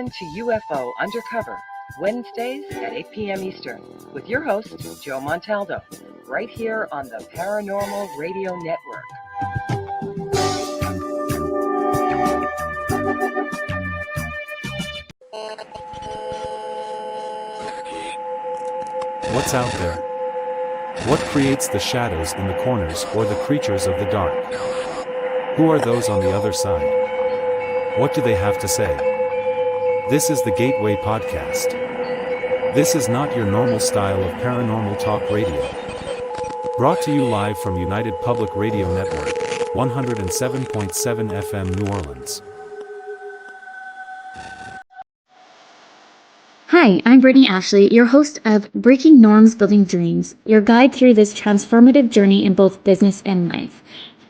in to UFO Undercover, Wednesdays at 8 p.m. Eastern, with your host, Joe Montaldo, right here on the Paranormal Radio Network. What's out there? What creates the shadows in the corners or the creatures of the dark? Who are those on the other side? What do they have to say? This is the Gateway Podcast. This is not your normal style of paranormal talk radio. Brought to you live from United Public Radio Network, 107.7 FM New Orleans. Hi, I'm Brittany Ashley, your host of Breaking Norms Building Dreams, your guide through this transformative journey in both business and life.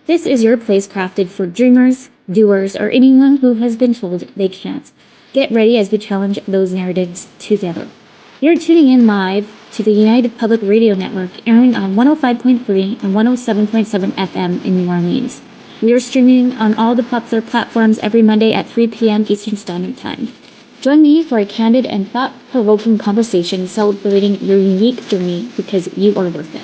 This is your place crafted for dreamers, doers, or anyone who has been told they can't. Get ready as we challenge those narratives together. You're tuning in live to the United Public Radio Network, airing on 105.3 and 107.7 FM in New Orleans. We are streaming on all the popular platforms every Monday at 3 p.m. Eastern Standard Time. Join me for a candid and thought-provoking conversation celebrating your unique journey because you are worth it.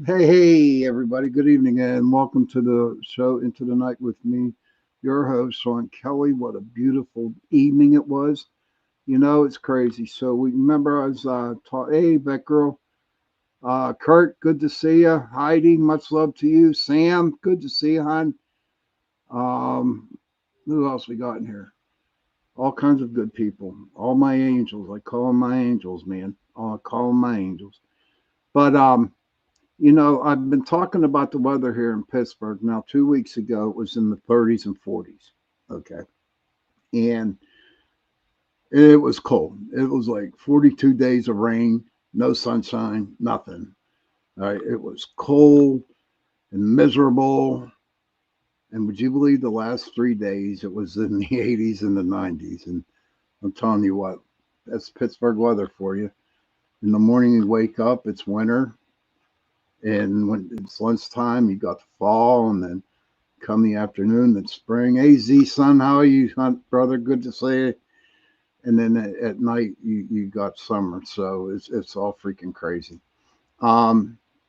Hey, everybody. Good evening and welcome to the show Into the Night with me, your host, Sean Kelly. What a beautiful evening it was. You know, it's crazy. So we remember I was taught, hey, that girl, Kurt, good to see you. Heidi, much love to you. Sam, good to see you, hon. Who else we got in here? All kinds of good people. All my angels. I call them my angels, man. I call them my angels. But, you know, I've been talking about the weather here in Pittsburgh. Now, 2 weeks ago, it was in the 30s and 40s. Okay. And it was cold. It was like 42 days of rain, no sunshine, nothing. All right. It was cold and miserable. And would you believe the last 3 days it was in the 80s and the 90s? And I'm telling you what, that's Pittsburgh weather for you. In the morning, you wake up, it's winter. And when it's lunchtime, you got the fall, and then come the afternoon, it's spring. Hey, Z, son, how are you, brother? Good to see you. And then at night, you got summer. So it's all freaking crazy. I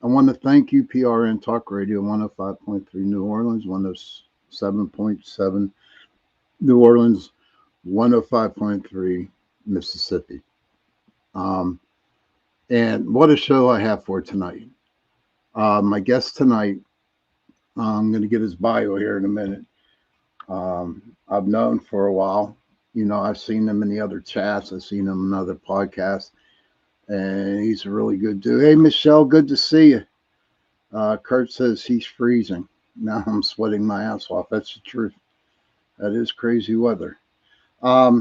want to thank you, PRN Talk Radio, 105.3 New Orleans, 107.7 New Orleans, 105.3 Mississippi. And what a show I have for tonight. My guest tonight, I'm going to get his bio here in a minute. I've known for a while. You know, I've seen him in the other chats. I've seen him in other podcasts. And he's a really good dude. Hey, Michelle, good to see you. Kurt says he's freezing. Now I'm sweating my ass off. That's the truth. That is crazy weather. Let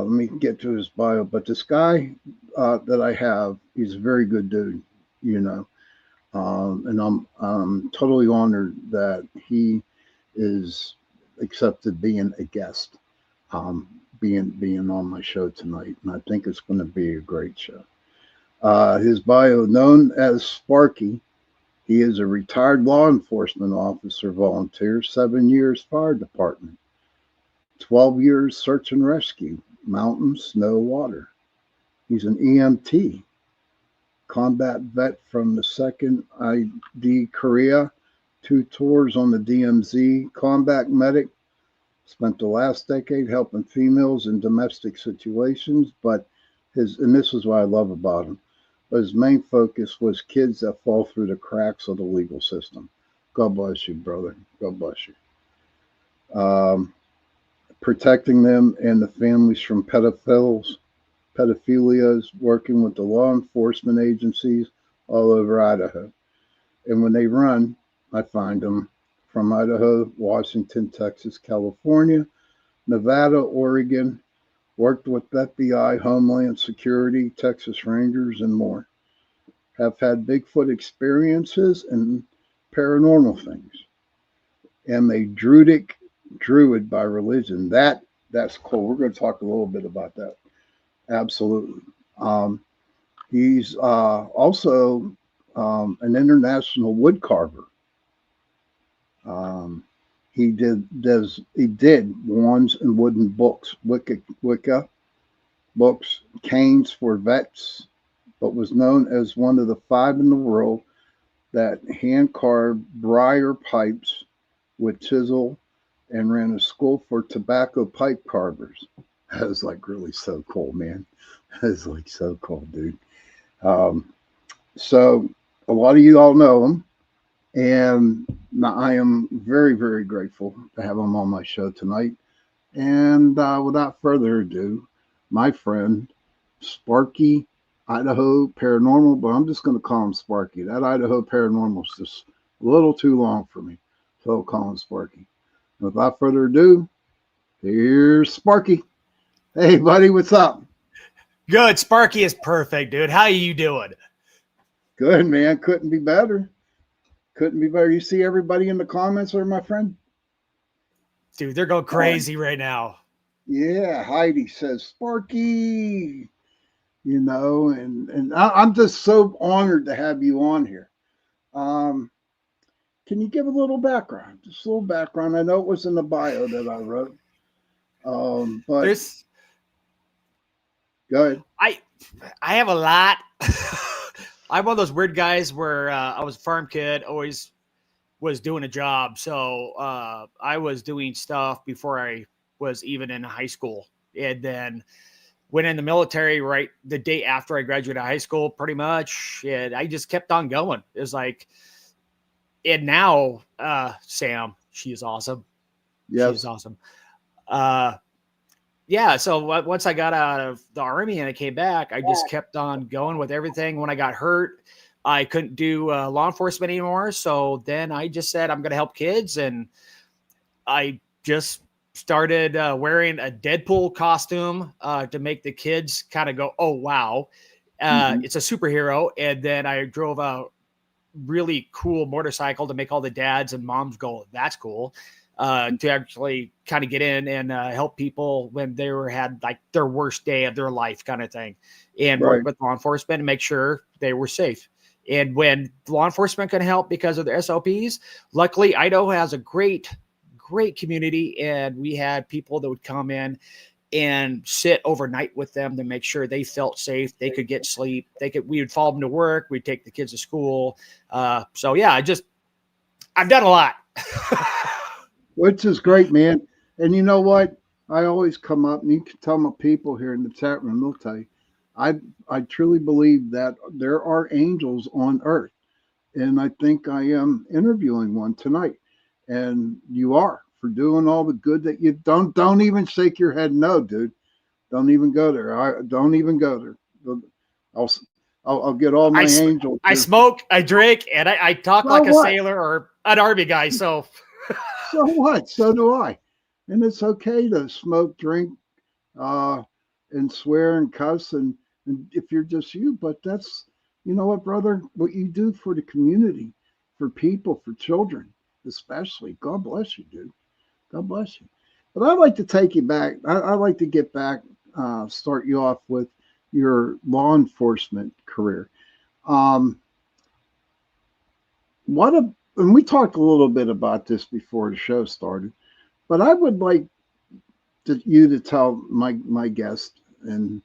me get to his bio. But this guy that I have, he's a very good dude, you know. And I'm totally honored that he is accepted being a guest, being on my show tonight. And I think it's going to be a great show. His bio, known as Sparky, he is a retired law enforcement officer volunteer, 7 years fire department, 12 years search and rescue, mountain, snow, water. He's an EMT, combat vet from the 2nd ID Korea, 2 tours on the DMZ, combat medic, spent the last decade helping females in domestic situations, but and this is what I love about him, but his main focus was kids that fall through the cracks of the legal system. God bless you, brother. God bless you. Protecting them and the families from pedophilias, working with the law enforcement agencies all over Idaho. And when they run, I find them from Idaho, Washington, Texas, California, Nevada, Oregon, worked with FBI, Homeland Security, Texas Rangers, and more. Have had Bigfoot experiences and paranormal things. Am a druid by religion. That's cool. We're going to talk a little bit about that. Absolutely. Um, he's also an international wood carver. Um, he did wands and wooden books, Wicca books, canes for vets, but was known as one of the five in the world that hand carved briar pipes with chisel and ran a school for tobacco pipe carvers. That was like really so cool, man. That was like so cool, dude. Um, so a lot of you all know him, and I am very, very grateful to have him on my show tonight. And without further ado, my friend Sparky Idaho Paranormal, but I'm just going to call him Sparky. That Idaho Paranormal is just a little too long for me, so I'll call him Sparky. Without further ado, here's Sparky. Hey, buddy, what's up? Good. Sparky is perfect, dude. How you doing? Good, man. Couldn't be better. Couldn't be better. You see everybody in the comments there, my friend? Dude, they're going crazy right now. Yeah, Heidi says, Sparky, and I'm just so honored to have you on here. Can you give a little background? Just a little background. I know it was in the bio that I wrote. But go ahead. I have a lot. I'm one of those weird guys where I was a farm kid, always was doing a job. So I was doing stuff before I was even in high school, and then went in the military right the day after I graduated high school, pretty much. And I just kept on going. It was like, and now Sam, she is awesome. Yes. She's awesome. Yeah, so once I got out of the Army and I came back, I just kept on going with everything. When I got hurt, I couldn't do law enforcement anymore. So then I just said, I'm going to help kids. And I just started wearing a Deadpool costume to make the kids kind of go, oh, wow, it's a superhero. And then I drove a really cool motorcycle to make all the dads and moms go, that's cool. To actually kind of get in and help people when they had like their worst day of their life kind of thing, and work with law enforcement and make sure they were safe. And when law enforcement can help because of the SOPs, luckily Idaho has a great community, and we had people that would come in and sit overnight with them to make sure they felt safe. They could get sleep. We would follow them to work. We'd take the kids to school. So yeah, I've done a lot. Which is great, man. And you know what? I always come up, and you can tell my people here in the chat room, they'll tell you, I truly believe that there are angels on earth. And I think I am interviewing one tonight. And you are, for doing all the good that you don't even shake your head no, dude. Don't even go there. Don't even go there. I'll get all my angels. I smoke, I drink, and I talk so like a what? sailor or an Army guy. So so what? So do I. And it's okay to smoke, drink, and swear and cuss, and if you're just you. But that's, you know what, brother, what you do for the community, for people, for children, especially. God bless you, dude. God bless you. But I'd like to take you back. I'd like to get back, start you off with your law enforcement career. And we talked a little bit about this before the show started, but I would like you to tell my guest and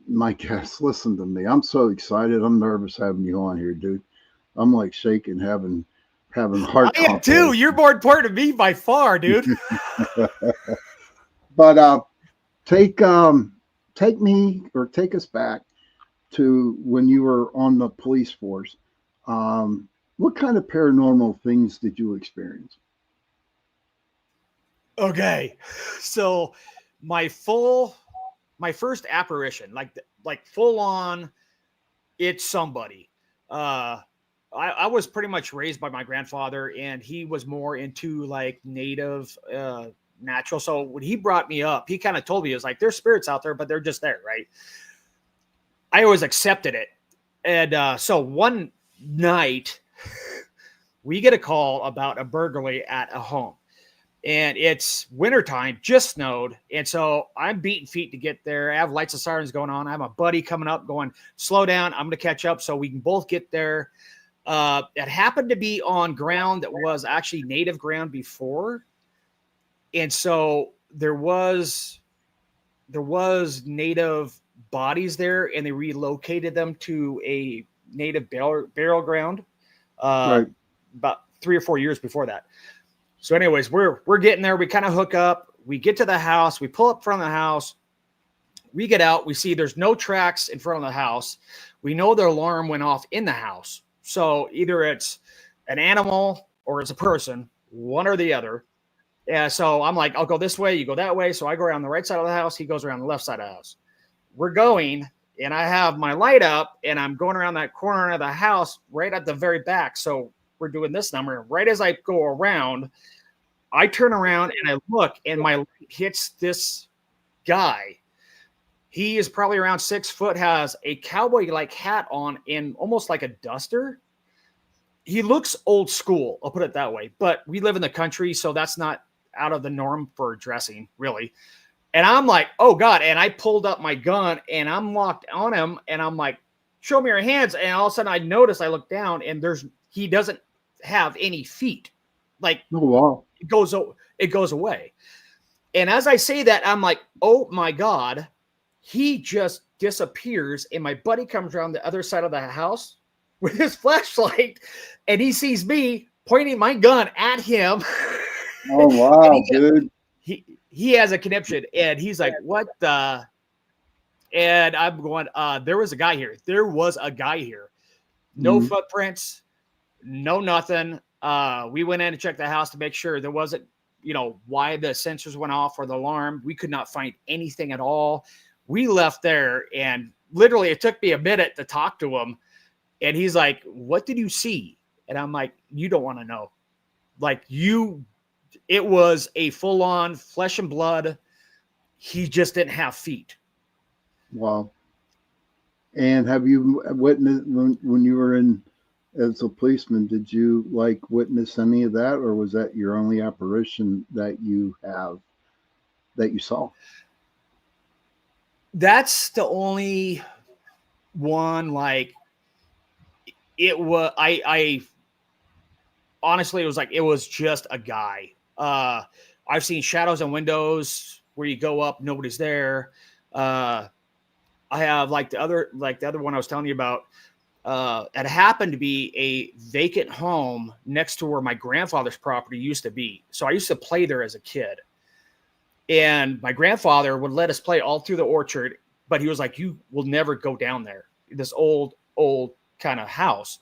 my guests, listen to me. I'm so excited. I'm nervous having you on here, dude. I'm like shaking, having heart. I am too. You're more important to me by far, dude. But take me, or take us back to when you were on the police force. What kind of paranormal things did you experience? Okay, so my first apparition, like full on, it's somebody. I was pretty much raised by my grandfather, and he was more into like native, natural. So when he brought me up, he kind of told me, it was like, there's spirits out there, but they're just there, right? I always accepted it. And so one night, we get a call about a burglary at a home. And it's wintertime, just snowed. And so I'm beating feet to get there. I have lights and sirens going on. I have a buddy coming up going, slow down. I'm going to catch up so we can both get there. It happened to be on ground that was actually native ground before. And so there was native bodies there, and they relocated them to a native burial ground Right. about 3 or 4 years before that. So anyways, we're getting there. We kind of hook up. We get to the house. We pull up front of the house. We get out. We see there's no tracks in front of the house. We know the alarm went off in the house. So either it's an animal or it's a person, one or the other. Yeah. So I'm like, I'll go this way. You go that way. So I go around the right side of the house. He goes around the left side of the house. We're going, and I have my light up, and I'm going around that corner of the house right at the very back. So we're doing this number. Right as I go around, I turn around and I look, and my light hits this guy. He is probably around 6 foot, has a cowboy-like hat on and almost like a duster. He looks old school, I'll put it that way. But we live in the country, so that's not out of the norm for dressing, really. And I'm like, oh, God. And I pulled up my gun, and I'm locked on him, and I'm like, show me your hands. And all of a sudden, I look down, and he doesn't have any feet. Like, Oh, wow. it goes away. And as I say that, I'm like, oh my God, he just disappears. And my buddy comes around the other side of the house with his flashlight, and he sees me pointing my gun at him. Oh, wow, dude. He has a conniption, and he's like, what the? And I'm going, there was a guy here. There was a guy here. No footprints, no nothing. We went in and checked the house to make sure there wasn't, why the sensors went off or the alarm. We could not find anything at all. We left there, and literally it took me a minute to talk to him. And he's like, what did you see? And I'm like, you don't want to know. Like, it was a full on flesh and blood. He just didn't have feet. Wow. And have you witnessed when you were in as a policeman, did you witness any of that, or was that your only apparition that you saw? That's the only one. It was, I honestly, it was just a guy. I've seen shadows on windows where you go up, nobody's there. I have the other one I was telling you about. It happened to be a vacant home next to where my grandfather's property used to be. So I used to play there as a kid. And my grandfather would let us play all through the orchard, but he was like, you will never go down there. This old kind of house.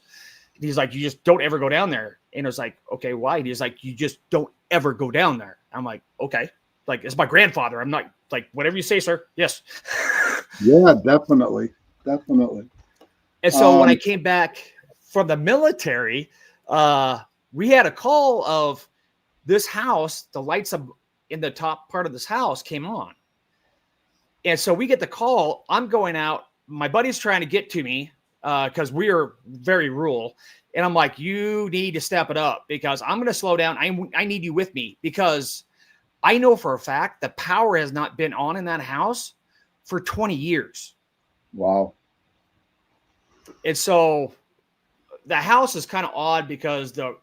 He's like, you just don't ever go down there. And it was like, okay, why? And he's like, you just don't ever go down there. I'm like, okay. It's my grandfather. I'm not whatever you say, sir. Yes. Yeah, definitely. Definitely. And so when I came back from the military, we had a call of this house. The lights in the top part of this house came on. And so we get the call. I'm going out. My buddy's trying to get to me because we are very rural. And I'm like, you need to step it up because I'm going to slow down. I need you with me because I know for a fact the power has not been on in that house for 20 years. Wow. And so the house is kind of odd because the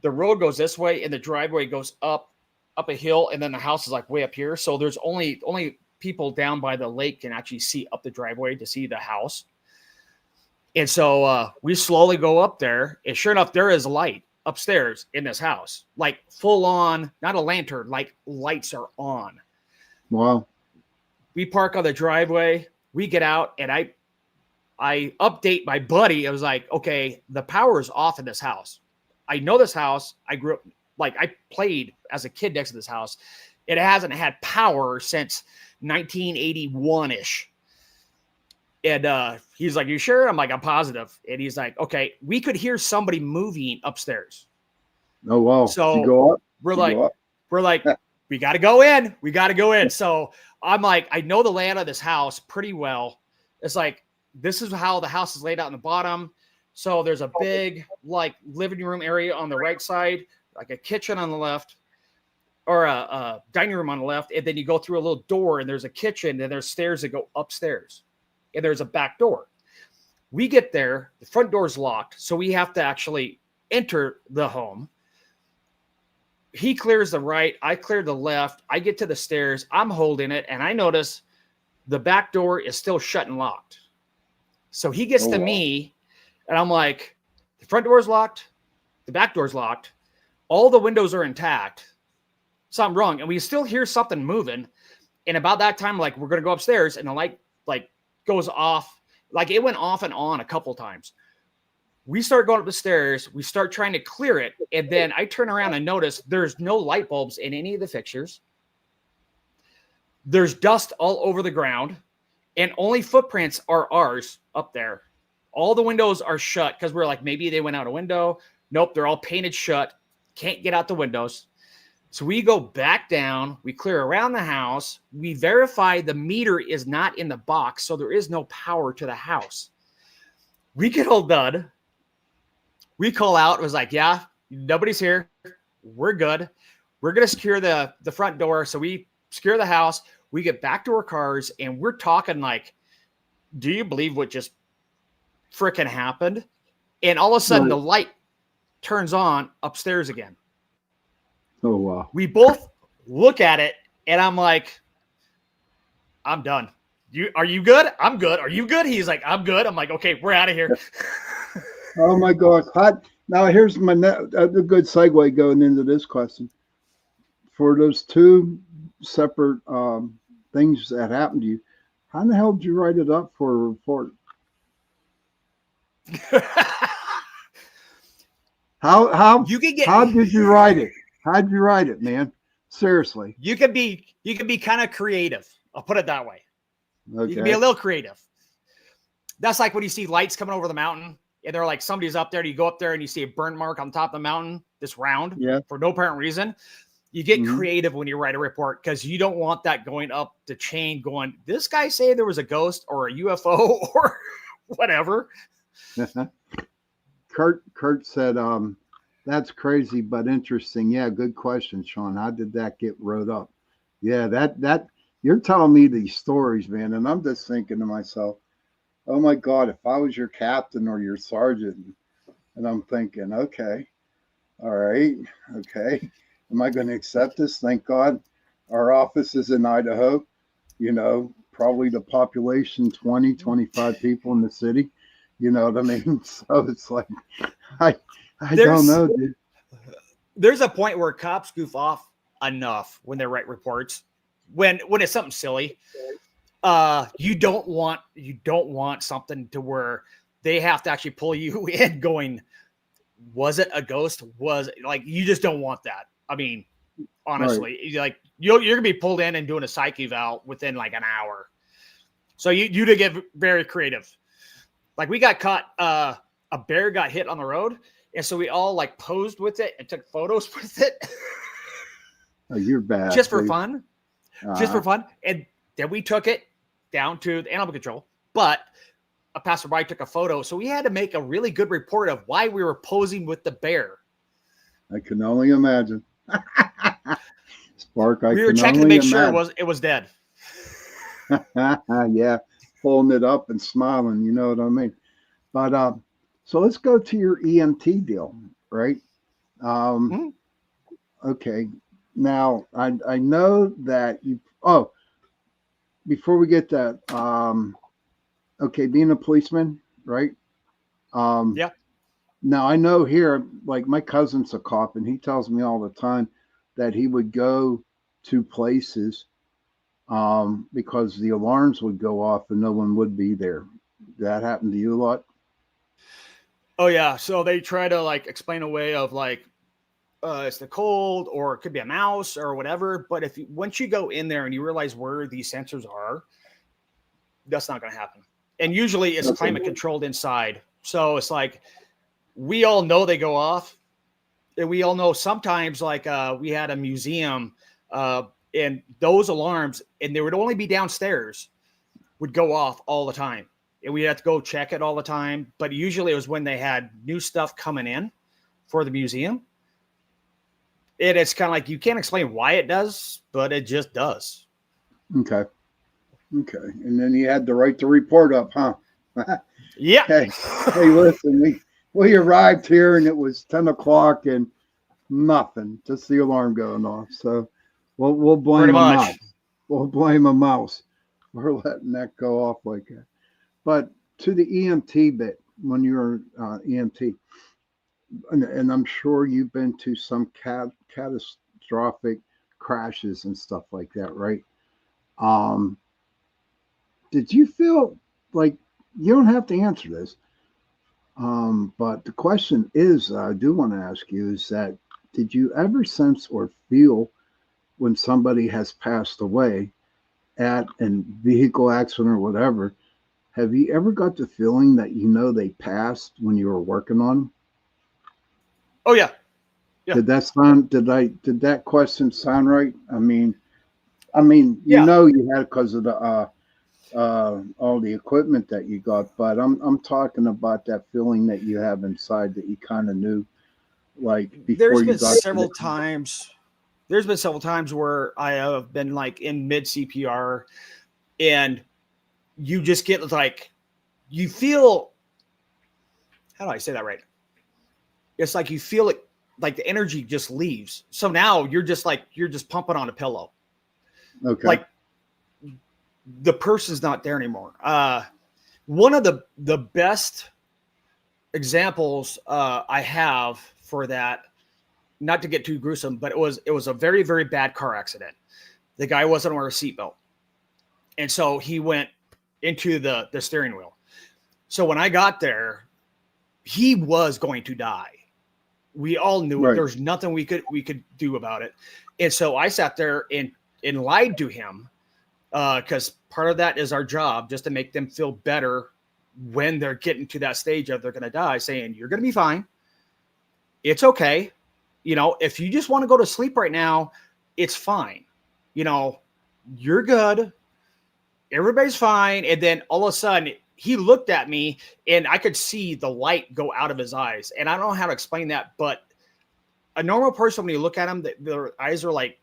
road goes this way and the driveway goes up a hill, and then the house is way up here. So there's only people down by the lake can actually see up the driveway to see the house. And so we slowly go up there, and sure enough, there is a light upstairs in this house, full on, not a lantern, lights are on. Wow. We park on the driveway. We get out, and I update my buddy. I was like, okay, the power is off in this house. I know this house. I grew up, I played as a kid next to this house. It hasn't had power since 1981-ish. And he's like, "You sure?" I'm like, "I'm positive." And he's like, "Okay." We could hear somebody moving upstairs. Oh wow! Did you So go up? we're Did you like, go up? we're like, we got to go in. We got to go in. So I'm like, I know the layout of this house pretty well. It's like, this is how the house is laid out in the bottom. So there's a big like living room area on the right side, like a kitchen on the left, or a dining room on the left. And then you go through a little door and there's a kitchen and there's stairs that go upstairs. And there's a back door. We get there, the front door's locked. So we have to actually enter the home. He clears the right, I clear the left. I get to the stairs, I'm holding it, and I notice the back door is still shut and locked. So he gets to me, and I'm like, the front door is locked, the back door is locked, all the windows are intact. Something wrong, and we still hear something moving. And about that time, like, we're gonna go upstairs, and the light like goes off, like it went off and on a couple times. We start going up the stairs. We start trying to clear it. And then I turn around and notice there's no light bulbs in any of the fixtures. There's dust all over the ground. And only footprints are ours up there. All the windows are shut because we're like, maybe they went out a window. Nope, they're all painted shut. Can't get out the windows. So we go back down. We clear around the house. We verify the meter is not in the box. So there is no power to the house. We get all done. We call out. It was like, yeah, nobody's here. We're good. We're going to secure the front door. So we secure the house. We get back to our cars and we're talking like, do you believe what just freaking happened? And all of a sudden the light turns on upstairs again. Oh, wow. We both look at it and I'm like, I'm done. Are you good? I'm good. Are you good? He's like, I'm good. I'm like, okay, we're out of here. Oh my God! Now here's a good segue going into this question. For those two separate things that happened to you, how in the hell did you write it up for a report? How you can get? How did you write it? How did you write it, man? Seriously, you can be kind of creative. I'll put it that way. Okay. You can be a little creative. That's like when you see lights coming over the mountain. And they're like, somebody's up there. And you go up there and you see a burn mark on top of the mountain, this round, for no apparent reason. You get creative when you write a report because you don't want that going up the chain going, this guy say there was a ghost or a UFO or whatever. Kurt said, that's crazy, but interesting. Yeah, good question, Sean. How did that get wrote up? Yeah, that you're telling me these stories, man. And I'm just thinking to myself, oh my God, if I was your captain or your sergeant, and I'm thinking, okay, all right, okay, am I going to accept this? Thank God our office is in Idaho, probably the population 20, 25 people in the city, you know what I mean? So it's like, I don't know, dude. There's a point where cops goof off enough when they write reports, when it's something silly. You don't want something to where they have to actually pull you in going, was it a ghost? Was it, like, you just don't want that. I mean, honestly, like you're going to be pulled in and doing a psych eval within like an hour. So you to get very creative. Like we got caught, a bear got hit on the road. And so we all like posed with it and took photos with it. Oh, you're bad. Just for fun. Just for fun. And then we took it down to the animal control, but a passerby took a photo. So we had to make a really good report of why we were posing with the bear. I can only imagine. Spark, we were checking to make sure it was dead. Yeah, pulling it up and smiling, you know what I mean? But so let's go to your EMT deal, right? Okay. Now I know that you. Oh, before we get that, okay, being a policeman, right? Yeah. Now I know here, like my cousin's a cop, and he tells me all the time that he would go to places because the alarms would go off and no one would be there. Did that happen to you a lot? Oh yeah. So they try to like explain a way of like, it's the cold, or it could be a mouse or whatever. But once you go in there and you realize where these sensors are, that's not going to happen. And usually it's Okay. climate controlled inside. So it's like, we all know they go off. And we all know sometimes, like we had a museum and those alarms, and they would only be downstairs, would go off all the time. And we had to go check it all the time. But usually it was when they had new stuff coming in for the museum. And it's kind of like, you can't explain why it does, but it just does. Okay. Okay. And then you had the right to report up, huh? Yeah. Hey, listen, we arrived here and it was 10 o'clock and nothing, just the alarm going off. So we'll blame Pretty a much. mouse. We'll blame a mouse. We're letting that go off like that. But to the EMT bit, when you're EMT, and I'm sure you've been to some catastrophic crashes and stuff like that, right? Um, did you feel like, you don't have to answer this, but the question is, I do want to ask you, is that did you ever sense or feel when somebody has passed away at a vehicle accident or whatever? Have you ever got the feeling that they passed when you were working on them? Oh, yeah. Yeah. Did that sound? Did that question sound right? I mean, Yeah. you had, because of the all the equipment that you got, but I'm talking about that feeling that you have inside that you kind of knew, like before There's you been got to several times. There's been several times where I have been like in mid CPR, and you just get like, you feel, how do I say that right? It's like you feel it, like the energy just leaves. So now you're just pumping on a pillow. Okay. Like the person's not there anymore. One of the best examples I have for that, not to get too gruesome, but it was a very, very bad car accident. The guy wasn't wearing a seatbelt. And so he went into the steering wheel. So when I got there, he was going to die. We all knew it. Right. There's nothing we could do about it. And so I sat there and lied to him, because part of that is our job, just to make them feel better when they're getting to that stage of they're going to die, saying, you're going to be fine. It's okay. If you just want to go to sleep right now, it's fine. You're good. Everybody's fine. And then all of a sudden he looked at me and I could see the light go out of his eyes. And I don't know how to explain that, but a normal person, when you look at them, their eyes are like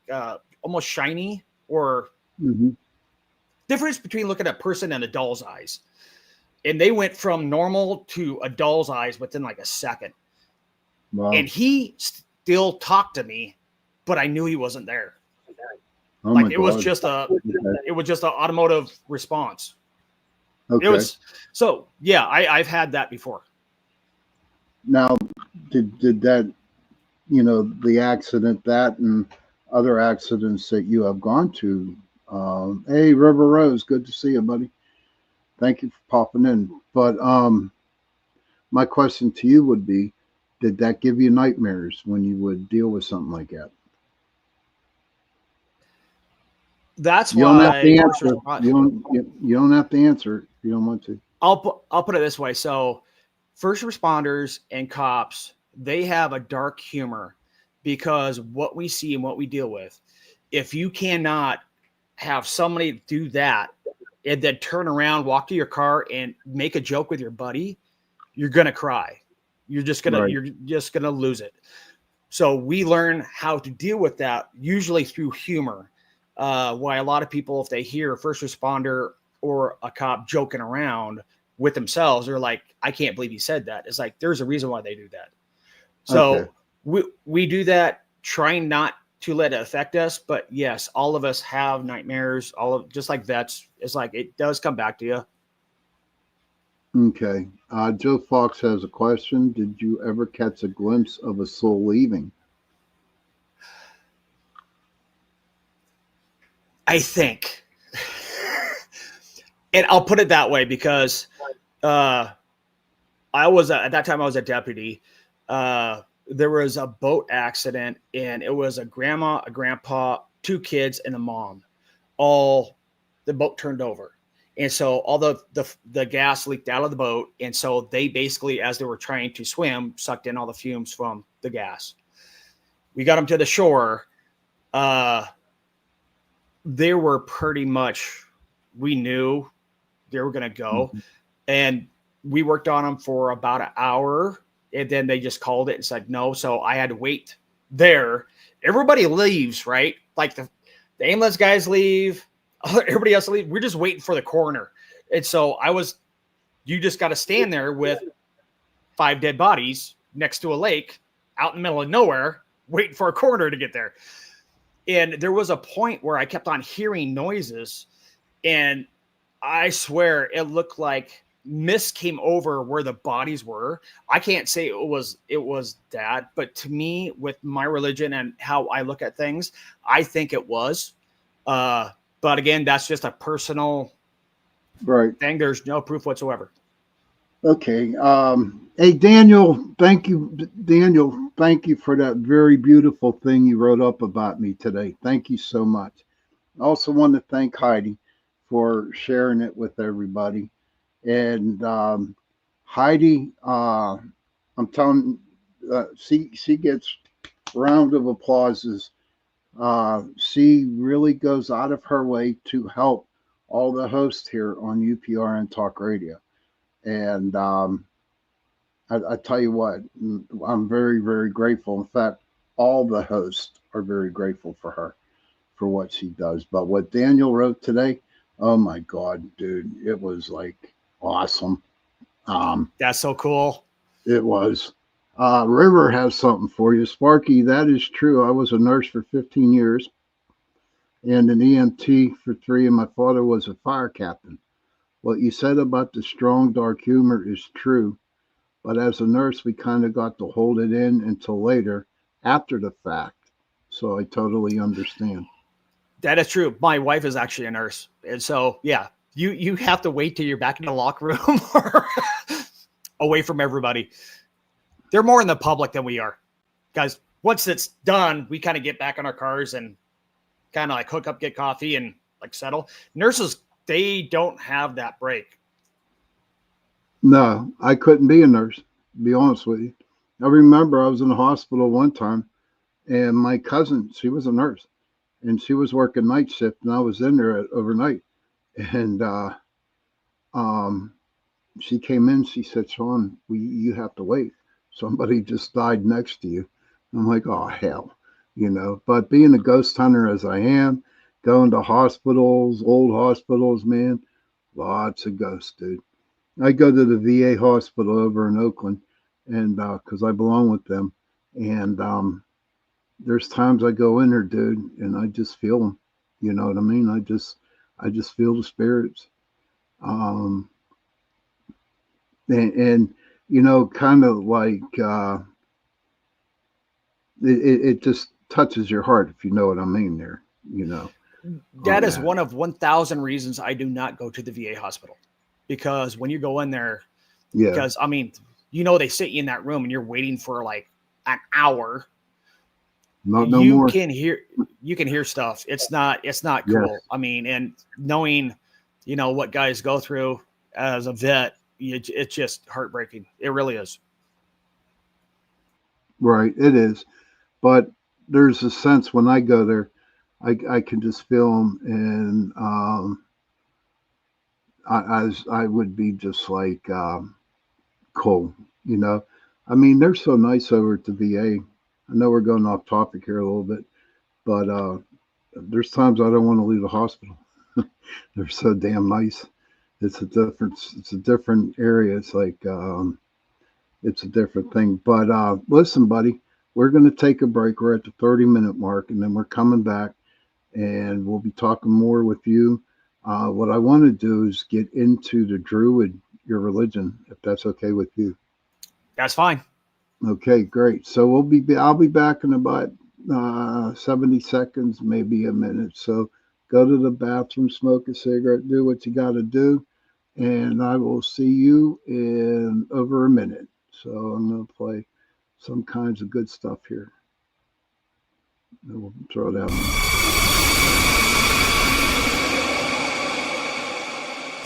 almost shiny, or difference between looking at a person and a doll's eyes. And they went from normal to a doll's eyes within like a second. Wow. And he still talked to me, but I knew he wasn't there. Oh Like my it God. was just it was just an automotive response. Okay. It was, so yeah, I've had that before. Now, did that, the accident, that and other accidents that you have gone to, hey, River Rose, good to see you, buddy. Thank you for popping in. But my question to you would be, did that give you nightmares when you would deal with something like that? That's You don't have why to answer. You don't have to answer if you don't want to. I'll put it this way. So first responders and cops, they have a dark humor, because what we see and what we deal with, if you cannot have somebody do that and then turn around, walk to your car and make a joke with your buddy, you're going to cry. You're just going to lose it. So we learn how to deal with that, usually through humor. Why a lot of people, if they hear a first responder or a cop joking around with themselves, they're like, I can't believe he said that. It's like, there's a reason why they do that. So we do that, trying not to let it affect us. But yes, all of us have nightmares, just like vets. It's like, it does come back to you. Okay. Joe Fox has a question. Did you ever catch a glimpse of a soul leaving? I think. And I'll put it that way because at that time I was a deputy. There was a boat accident, and it was a grandma, a grandpa, 2 kids, and a mom. The boat turned over. And so all the gas leaked out of the boat. And so they basically, as they were trying to swim, sucked in all the fumes from the gas. We got them to the shore. They were pretty much, we knew they were going to go. And we worked on them for about an hour. And then they just called it and said no. So I had to wait there. Everybody leaves, right? Like the ambulance guys leave. Everybody else leave. We're just waiting for the coroner. And so you just got to stand there with 5 dead bodies next to a lake out in the middle of nowhere, waiting for a coroner to get there. And there was a point where I kept on hearing noises, and I swear it looked like mist came over where the bodies were. I can't say it was that, but to me, with my religion and how I look at things, I think it was. But again, that's just a personal thing. There's no proof whatsoever. Okay. Hey, Daniel, thank you. Daniel, thank you for that very beautiful thing you wrote up about me today. Thank you so much. I also want to thank Heidi for sharing it with everybody. And Heidi, I'm telling she gets a round of applauses. She really goes out of her way to help all the hosts here on UPRN Talk Radio. And I tell you what, I'm very, very grateful. In fact, all the hosts are very grateful for her, for what she does. But what Daniel wrote today, oh my God, dude, it was like awesome. That's so cool. It was. River has something for you. Sparky, that is true. I was a nurse for 15 years and an EMT for 3, and my father was a fire captain. What you said about the strong, dark humor is true, but as a nurse, we kind of got to hold it in until later, after the fact. So I totally understand. That is true. My wife is actually a nurse. And so, yeah, you have to wait till you're back in the locker room or away from everybody. They're more in the public than we are. Guys, once it's done, we kind of get back in our cars and kind of like hook up, get coffee, and like settle. Nurses, they don't have that break. No, I couldn't be a nurse, to be honest with you. I remember I was in the hospital one time, and my cousin, she was a nurse, and she was working night shift, and I was in there overnight. And she came in, she said, Sean, you have to wait. Somebody just died next to you. I'm like, oh, hell, But being a ghost hunter as I am, going to hospitals, old hospitals, man, lots of ghosts, dude. I go to the VA hospital over in Oakland, and because I belong with them. And there's times I go in there, dude, and I just feel them. You know what I mean? I just feel the spirits. And kind of like it just touches your heart, if you know what I mean there, That is one of 1,000 reasons I do not go to the VA hospital, because when you go in there, because I mean, they sit you in that room and you're waiting for like an hour. No more. You can hear stuff. It's not cool. Yes. I mean, and knowing, what guys go through as a vet, it's just heartbreaking. It really is. Right. It is. But there's a sense when I go there, I can just feel them, and I would be just like cool, I mean, they're so nice over at the VA. I know we're going off topic here a little bit, but there's times I don't want to leave the hospital. They're so damn nice. It's a different area. It's like it's a different thing. But listen, buddy, we're going to take a break. We're at the 30-minute mark, and then we're coming back, and we'll be talking more with you. What I want to do is get into the Druid, your religion, if that's okay with you. That's fine. Okay, great. So I'll be back in about 70 seconds, maybe a minute. So go to the bathroom, smoke a cigarette, do what you got to do, and I will see you in over a minute. So I'm going to play some kinds of good stuff here. And we'll throw it out.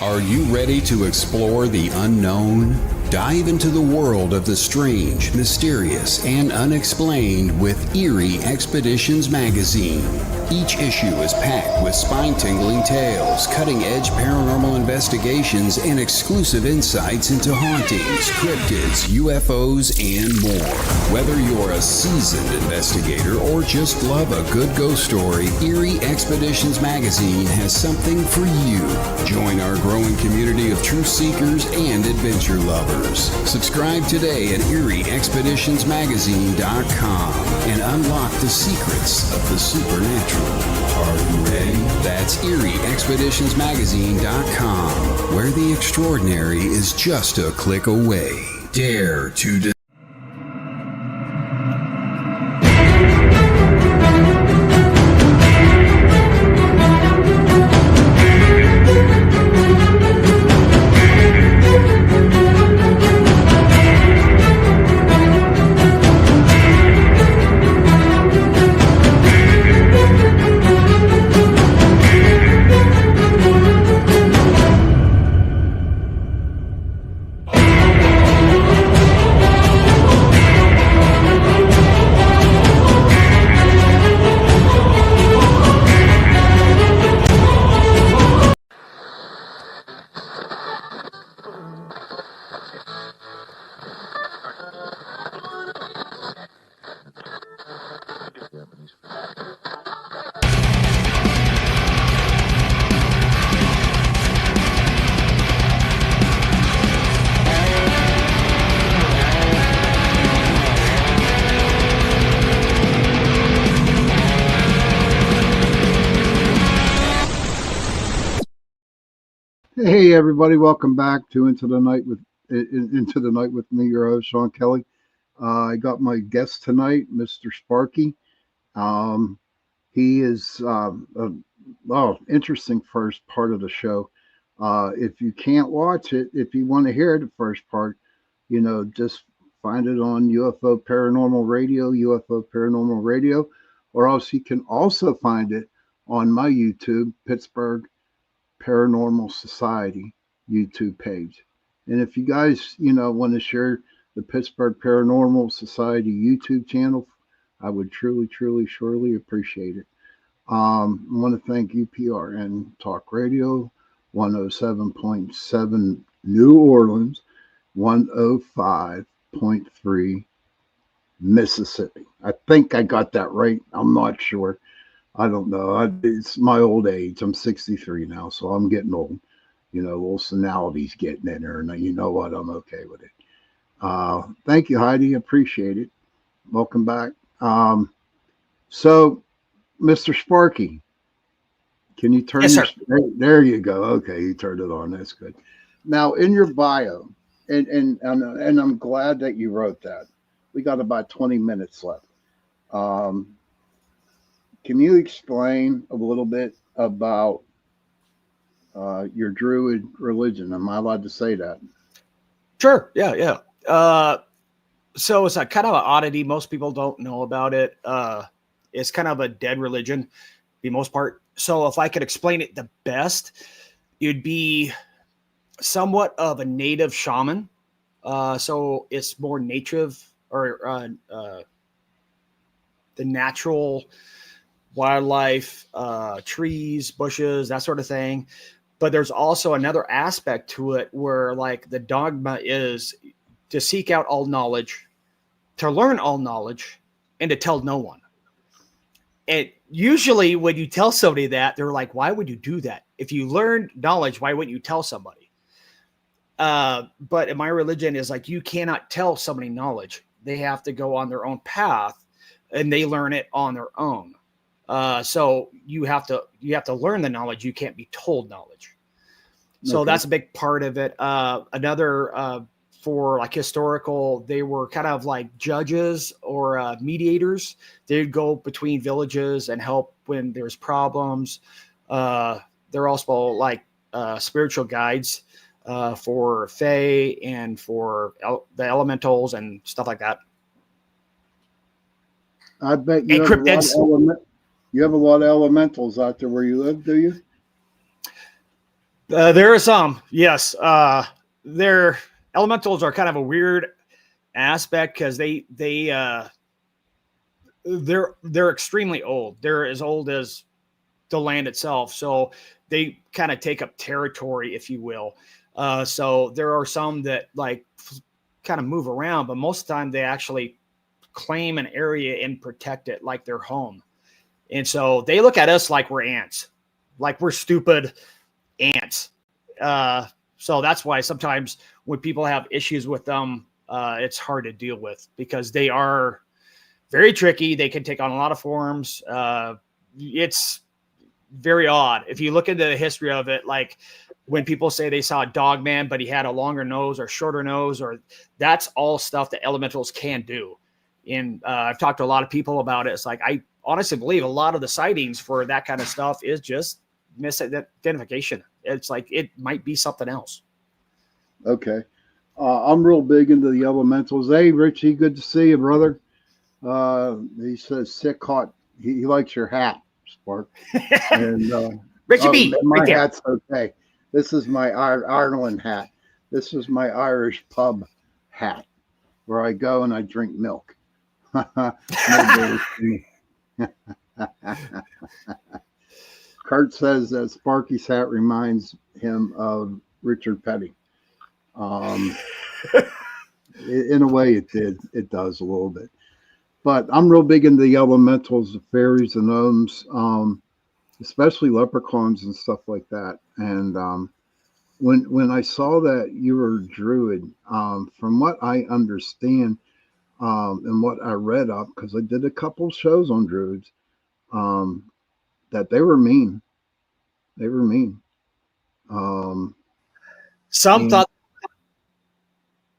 Are you ready to explore the unknown? Dive into the world of the strange, mysterious, and unexplained with Eerie Expeditions magazine. Each issue is packed with spine-tingling tales, cutting-edge paranormal investigations, and exclusive insights into hauntings, cryptids, UFOs, and more. Whether you're a seasoned investigator or just love a good ghost story, Eerie Expeditions magazine has something for you. Join our growing community of truth seekers and adventure lovers. Subscribe today at EerieExpeditionsMagazine.com and unlock the secrets of the supernatural. Are you ready? That's EerieExpeditionsMagazine.com, where the extraordinary is just a click away. Dare to Hey everybody, welcome back to Into the Night with me, your host Sean Kelly. I got my guest tonight, Mr. Sparky. He is interesting first part of the show. If you can't watch it, if you want to hear the first part, just find it on UFO Paranormal Radio, or else you can also find it on my YouTube, Pittsburgh Paranormal Society YouTube page. And if you guys, want to share the Pittsburgh Paranormal Society YouTube channel, I would truly, surely appreciate it. I want to thank UPRN Talk Radio, 107.7 New Orleans, 105.3 Mississippi. I think I got that right. I'm not sure. I don't know. It's my old age. I'm 63 now, so I'm getting old. Little senility's getting in there, and you know what? I'm okay with it. Thank you, Heidi. Appreciate it. Welcome back. So, Mr. Sparky, can you turn Yes, your... sir. There you go. Okay, you turned it on. That's good. Now, in your bio, and I'm glad that you wrote that. We got about 20 minutes left. Can you explain a little bit about your Druid religion? Am I allowed to say that? Sure. Yeah. So it's a kind of an oddity. Most people don't know about it. It's kind of a dead religion, for the most part. So if I could explain it the best, it'd be somewhat of a native shaman. So it's more native or the natural wildlife, trees, bushes, that sort of thing. But there's also another aspect to it where like the dogma is to seek out all knowledge, to learn all knowledge, and to tell no one. And usually when you tell somebody that, they're like, why would you do that? If you learned knowledge, why wouldn't you tell somebody? But in my religion is like, you cannot tell somebody knowledge. They have to go on their own path and they learn it on their own. So you have to learn the knowledge. You can't be told knowledge. So Okay. that's a big part of it. Another, for like historical, they were kind of like judges or mediators. They'd go between villages and help when there's problems. They're also like spiritual guides for Fae and for the elementals and stuff like that. I bet you And have, cryptids. you have a lot of elementals out there where you live, do you? There are some, yes. Their elementals are kind of a weird aspect because they're extremely old. They're as old as the land itself, so they kind of take up territory, if you will. So there are some that like kind of move around, but most of the time they actually claim an area and protect it like their home. And so they look at us like we're ants, like we're stupid ants. So that's why sometimes when people have issues with them, it's hard to deal with because they are very tricky. They can take on a lot of forms. It's very odd. If you look into the history of it, like when people say they saw a dog man, but he had a longer nose or shorter nose, or that's all stuff that elementals can do. And I've talked to a lot of people about it. It's like, I honestly believe a lot of the sightings for that kind of stuff is just misidentification. It's like, it might be something else. Okay. I'm real big into the elementals. Hey, Richie, good to see you, brother. He says sick hot. He likes your hat, Spark. And Richie B, my right there. hat's okay. This is my Ireland hat. This is my Irish pub hat, where I go and I drink milk. Kurt says that Sparky's hat reminds him of Richard Petty. In a way, it does a little bit. But I'm real big into the elementals, the fairies and gnomes, especially leprechauns and stuff like that. And when I saw that you were a druid, from what I understand and what I read up, because I did a couple shows on druids, that they were mean. They were mean. Some thought,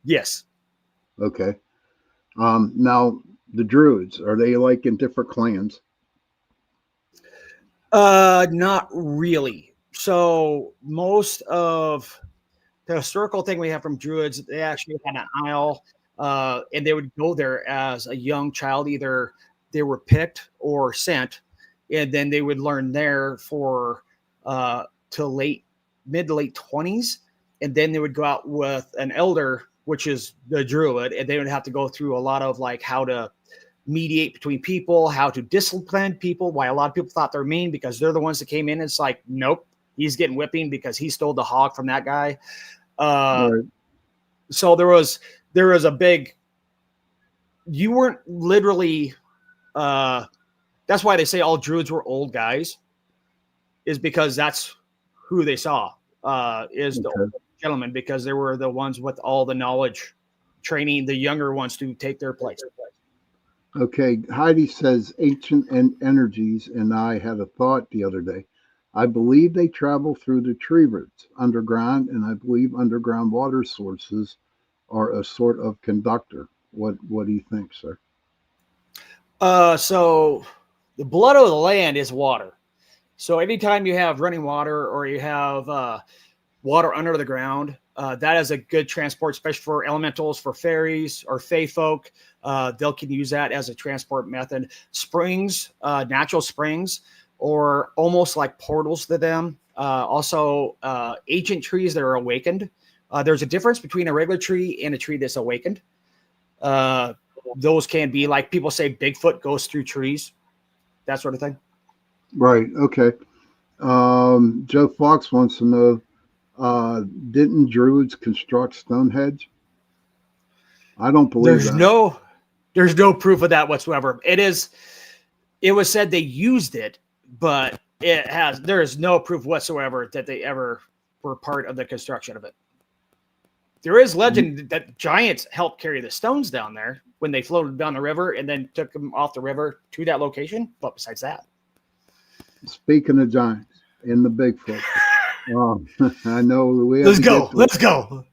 yes. Okay. Now, the druids, are they like in different clans? Not really. So most of the historical thing we have from druids, they actually had an isle, and they would go there as a young child. Either they were picked or sent, and then they would learn there for to mid to late 20s, and then they would go out with an elder, which is the druid, and they would have to go through a lot of like how to mediate between people, how to discipline people, why a lot of people thought they're mean because they're the ones that came in. It's like, nope, he's getting whipping because he stole the hog from that guy. Right. So there was a big, you weren't literally, that's why they say all druids were old guys, is because that's who they saw, is the old gentlemen, because they were the ones with all the knowledge, training the younger ones to take their place. Okay, Heidi says ancient energies, and I had a thought the other day. I believe they travel through the tree roots underground, and I believe underground water sources are a sort of conductor. What do you think, sir? So the blood of the land is water. So anytime you have running water or you have water under the ground, that is a good transport, especially for elementals, for fairies or fae folk. They can use that as a transport method. Springs, natural springs, or almost like portals to them. Also, ancient trees that are awakened. There's a difference between a regular tree and a tree that's awakened. Those can be like people say Bigfoot goes through trees, that sort of thing. Right. Okay. Joe Fox wants to know, didn't druids construct Stonehenge? I don't believe that. There's no proof of that whatsoever. It was said they used it, but there is no proof whatsoever that they ever were part of the construction of it. There is legend that giants helped carry the stones down there when they floated down the river and then took them off the river to that location. But besides that, speaking of giants in the Bigfoot, I know we have Let's go.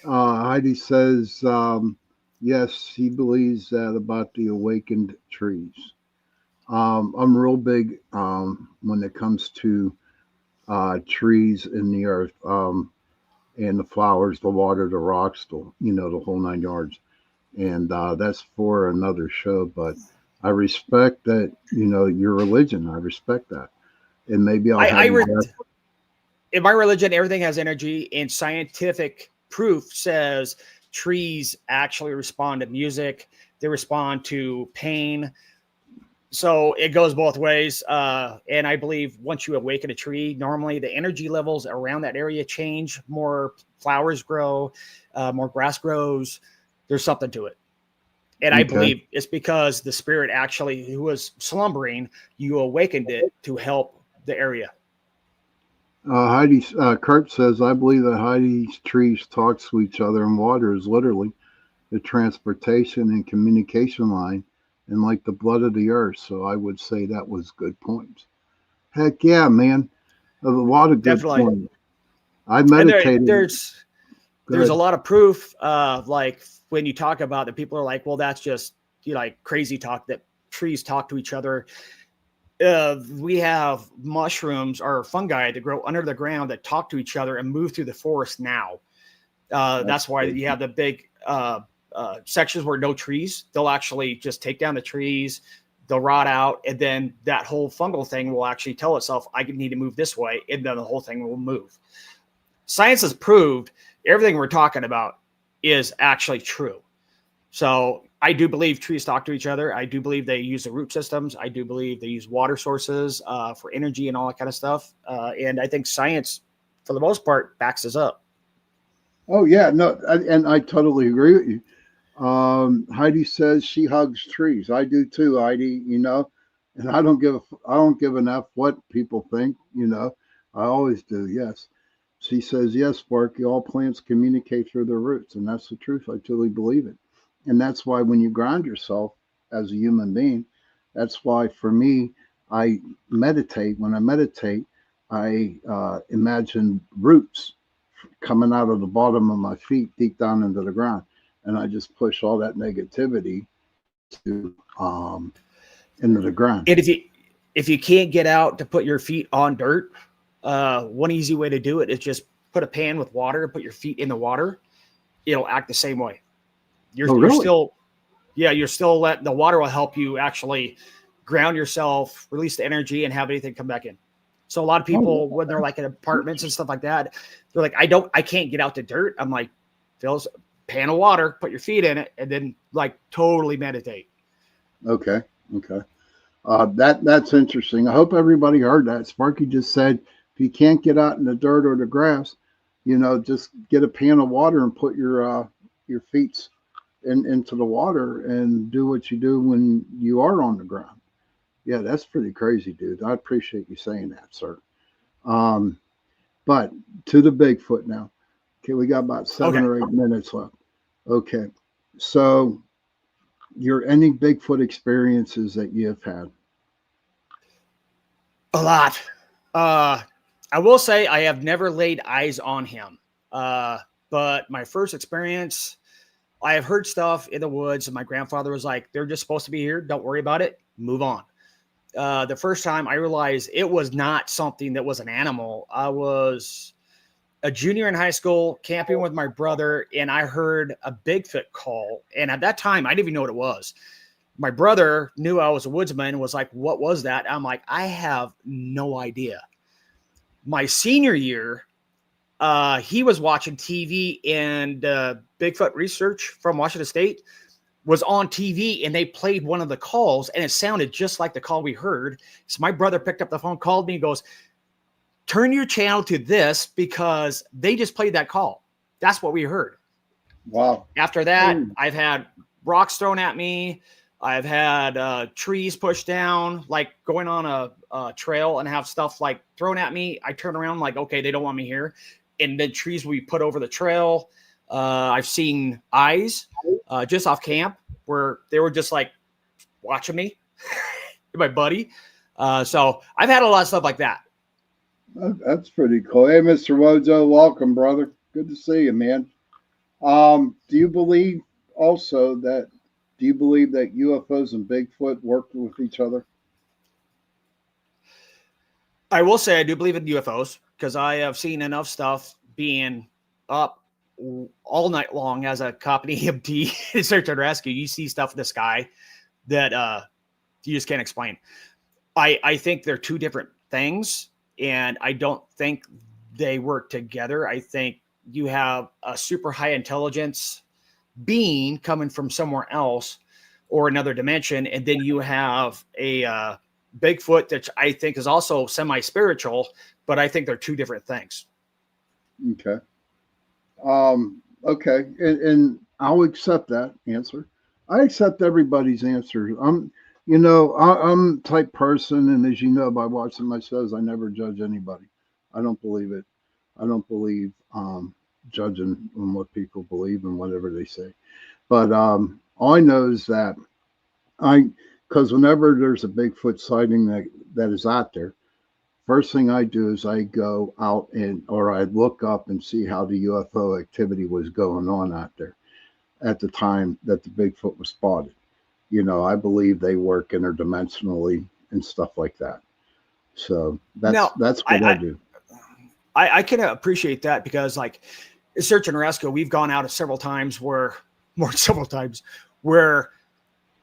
Heidi says, yes, he believes that about the awakened trees. I'm real big when it comes to trees in the earth, and the flowers, the water, the rocks, the whole 9 yards. And that's for another show, but I respect that, your religion. I respect that. and maybe I'll I have you back. in my religion, everything has energy, and scientific proof says trees actually respond to music. They respond to pain. So it goes both ways. And I believe once you awaken a tree, normally the energy levels around that area change. More flowers grow, more grass grows. There's something to it. And I Okay. believe it's because the spirit actually, who was slumbering, you awakened it to help the area. Kurt says, I believe that Heidi's trees talk to each other, and water is literally the transportation and communication line, and like the blood of the earth. So I would say that was good points. Heck yeah, man. A lot of good Definitely. points. I And meditated. there's a lot of proof. Like when you talk about it, people are like, well, that's just like crazy talk that trees talk to each other. We have mushrooms or fungi that grow under the ground that talk to each other and move through the forest now. That's why you have the big sections where no trees. They'll actually just take down the trees, they'll rot out, and then that whole fungal thing will actually tell itself, I need to move this way, and then the whole thing will move. Science has proved everything we're talking about is actually true. So I do believe trees talk to each other. I do believe they use the root systems. I do believe they use water sources for energy and all that kind of stuff. And I think science, for the most part, backs us up. Oh yeah, no, and I totally agree with you. Heidi says she hugs trees. I do too, Heidi. And I don't give an F what people think. I always do. Yes. She says, yes, Sparky. All plants communicate through their roots, and that's the truth. I truly believe it, and that's why when you ground yourself as a human being, that's why for me, I meditate. When I meditate, I imagine roots coming out of the bottom of my feet deep down into the ground, and I just push all that negativity to into the ground. And if you can't get out to put your feet on dirt, one easy way to do it is just put a pan with water and put your feet in the water. It'll act the same way. You're still letting the water will help you actually ground yourself, release the energy, and have anything come back in. So a lot of people, when they're like in apartments and stuff like that, they're like, I can't get out to dirt. I'm like, fill a pan of water, put your feet in it, and then like totally meditate. Okay. That's interesting. I hope everybody heard that. Sparky just said, if you can't get out in the dirt or the grass, just get a pan of water and put your feet into the water and do what you do when you are on the ground. Yeah, that's pretty crazy, dude. I appreciate you saying that, sir. But to the Bigfoot now. Okay, we got about 7 or 8 minutes left. Okay, so any Bigfoot experiences that you have had? A lot. I will say I have never laid eyes on him. But my first experience, I have heard stuff in the woods, and my grandfather was like, they're just supposed to be here. Don't worry about it. Move on. The first time I realized it was not something that was an animal. I was a junior in high school camping with my brother, and I heard a Bigfoot call. And at that time, I didn't even know what it was. My brother knew I was a woodsman and was like, what was that? I'm like, I have no idea. My senior year, he was watching TV, and Bigfoot research from Washington State was on TV, and they played one of the calls, and it sounded just like the call we heard. So my brother picked up the phone, called me, and goes, turn your channel to this because they just played that call. That's what we heard. Wow. After that, I've had rocks thrown at me. I've had trees pushed down, like going on a trail and have stuff like thrown at me. I turn around like, okay, they don't want me here. And then trees we put over the trail. I've seen eyes just off camp where they were just like watching me, my buddy. So I've had a lot of stuff like that. That's pretty cool. Hey, Mr. Wojo, welcome, brother. Good to see you, man. Do you believe that UFOs and Bigfoot work with each other? I will say I do believe in UFOs because I have seen enough stuff being up all night long as a cop and EMT in search and rescue. You see stuff in the sky that you just can't explain. I think they're two different things, and I don't think they work together. I think you have a super high intelligence being coming from somewhere else or another dimension, and then you have a Bigfoot that I think is also semi-spiritual, but I think they're two different things. Okay. Okay. And I'll accept that answer. I accept everybody's answer. I'm the type person, and as you know by watching my shows, I never judge anybody. I don't believe it. I don't believe judging on what people believe and whatever they say. But all I know is that because whenever there's a Bigfoot sighting that is out there, first thing I do is I go out or I look up and see how the UFO activity was going on out there at the time that the Bigfoot was spotted. I believe they work interdimensionally and stuff like that. So that's what I do. I can appreciate that because, like, search and rescue, we've gone out several times where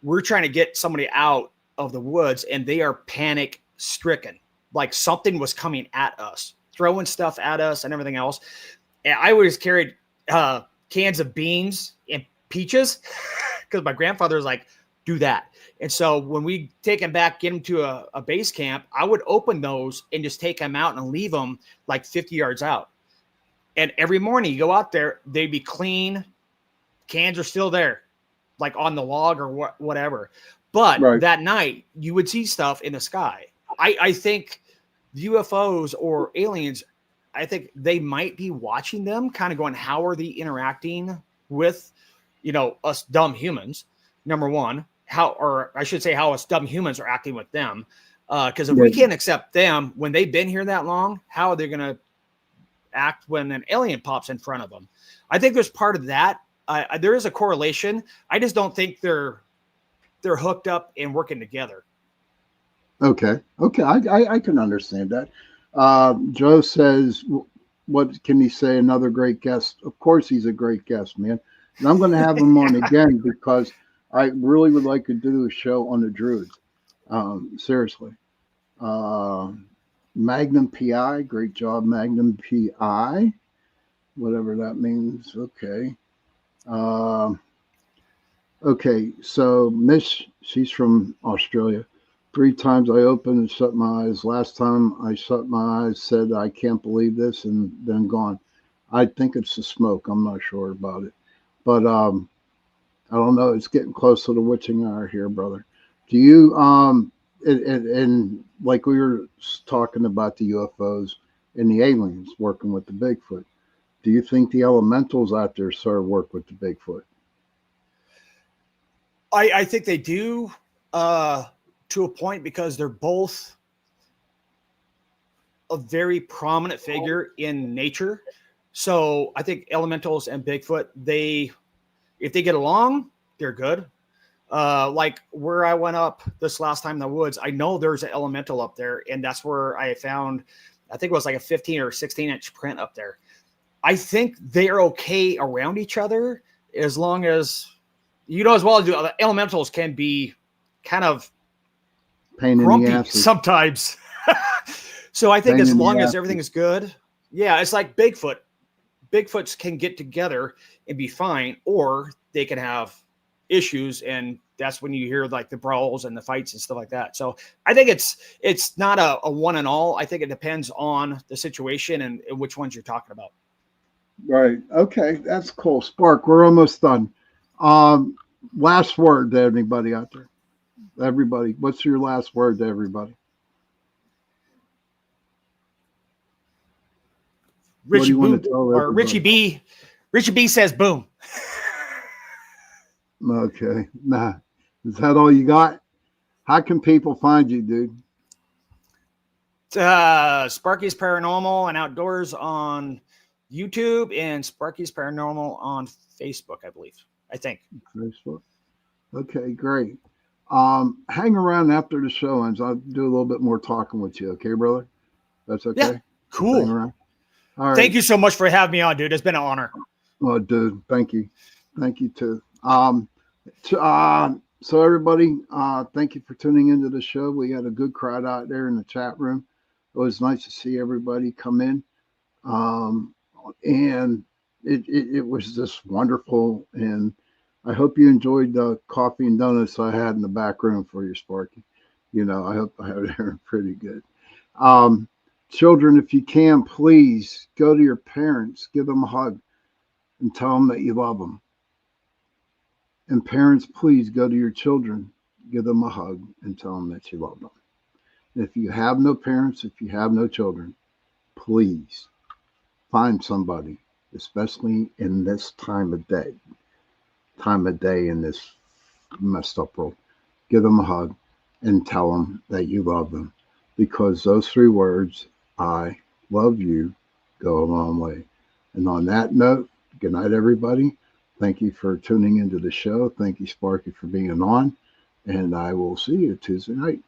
we're trying to get somebody out of the woods and they are panic stricken. Like something was coming at us, throwing stuff at us and everything else. And I always carried cans of beans and peaches because my grandfather was like, do that. And so when we take them back, get them to a base camp, I would open those and just take them out and leave them like 50 yards out. And every morning you go out there, they'd be clean. Cans are still there, like on the log or whatever. But that night you would see stuff in the sky. I think UFOs or aliens, I think they might be watching them, kind of going, how are they interacting with, us dumb humans? Number one, how us dumb humans are acting with them. Because if we can't accept them when they've been here that long, how are they going to act when an alien pops in front of them? I think there's part of that. There is a correlation. I just don't think they're hooked up and working together. Okay. I can understand that. Joe says, what can he say? Another great guest. Of course, he's a great guest, man. And I'm going to have him on again because I really would like to do a show on the Druids. Seriously. Magnum PI. Great job, Magnum PI. Whatever that means. Okay. Okay. So Miss, she's from Australia. 3 times I opened and shut my eyes. Last time I shut my eyes, said, I can't believe this, and then gone. I think it's the smoke. I'm not sure about it. But I don't know. It's getting close to the witching hour here, brother. Do you, and like we were talking about the UFOs and the aliens working with the Bigfoot, do you think the elementals out there sort of work with the Bigfoot? I think they do. To a point, because they're both a very prominent figure in nature. So I think elementals and Bigfoot, if they get along, they're good. Like where I went up this last time in the woods, I know there's an elemental up there, and that's where I found, I think it was like a 15 or 16-inch print up there. I think they're okay around each other as long as, as well as the elementals can be kind of pain grumpy in the ass sometimes. So I think as long as everything is good, it's like Bigfoot. Bigfoots can get together and be fine, or they can have issues, and that's when you hear like the brawls and the fights and stuff like that. So I think it's not a one and all. I think it depends on the situation and which ones you're talking about. Right. Okay, that's cool. Spark, we're almost done. Last word to anybody out there. Everybody, what's your last word to everybody? Richie B says boom. Okay. Nah. Is that all you got? How can people find you, dude? Sparky's Paranormal and Outdoors on YouTube and Sparky's Paranormal on Facebook, I believe. I think. Facebook. Okay, great. Hang around after the show ends. I'll do a little bit more talking with you. Okay, brother? That's okay? Yeah, cool. Hang around. All right. Thank you so much for having me on, dude. It's been an honor. Oh, dude, thank you. Thank you too. So everybody, thank you for tuning into the show. We had a good crowd out there in the chat room. was nice to see everybody come in. Um, and it was just wonderful. And I hope you enjoyed the coffee and donuts I had in the back room for you, Sparky. I hope I had it pretty good. Um, Children, if you can, please go to your parents, give them a hug, and tell them that you love them. And parents, please go to your children, give them a hug, and tell them that you love them. And if you have no parents, if you have no children, please find somebody, especially in this time of day in this messed up world. Give them a hug and tell them that you love them. Because those three words, I love you, go a long way. And on that note, good night, everybody. Thank you for tuning into the show. Thank you, Sparky, for being on. And I will see you Tuesday night.